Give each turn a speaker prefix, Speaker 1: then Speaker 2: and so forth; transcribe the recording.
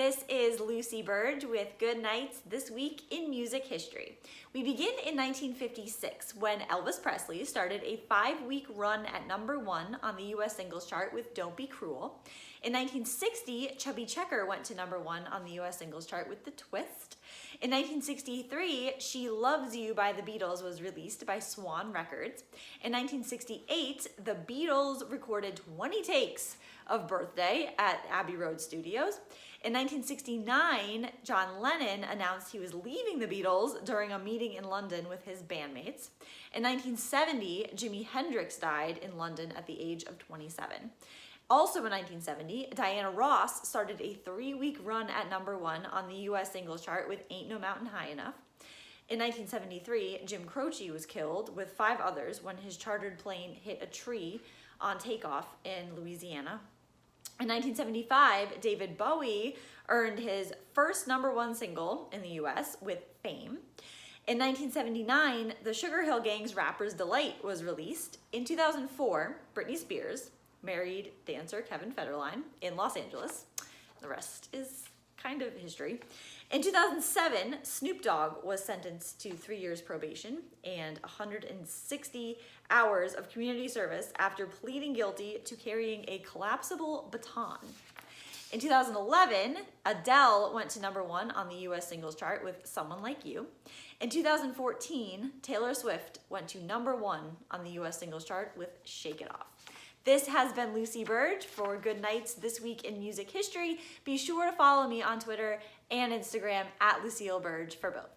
Speaker 1: This is Lucy Burdge with Good Nights This Week in Music History. We begin in 1956 when Elvis Presley started a 5-week run at #1 on the US singles chart with Don't Be Cruel. In 1960, Chubby Checker went to #1 on the US singles chart with The Twist. In 1963, She Loves You by the Beatles was released by Swan Records. In 1968, the Beatles recorded 20 takes of Birthday at Abbey Road Studios. In 1969, John Lennon announced he was leaving the Beatles during a meeting in London with his bandmates. In 1970, Jimi Hendrix died in London at the age of 27. Also in 1970, Diana Ross started a 3-week run at #1 on the US singles chart with Ain't No Mountain High Enough. In 1973, Jim Croce was killed with 5 others when his chartered plane hit a tree on takeoff in Louisiana. In 1975, David Bowie earned his first #1 single in the US with Fame. In 1979, the Sugar Hill Gang's Rapper's Delight was released. In 2004, Britney Spears married dancer Kevin Federline in Los Angeles. The rest is kind of history. In 2007, Snoop Dogg was sentenced to 3 years probation and 160 hours of community service after pleading guilty to carrying a collapsible baton. In 2011, Adele went to #1 on the US singles chart with Someone Like You. In 2014, Taylor Swift went to #1 on the US singles chart with Shake It Off. This has been Lucy Burdge for Good Nights This Week in Music History. Be sure to follow me on Twitter and Instagram at Lucille Burdge for both.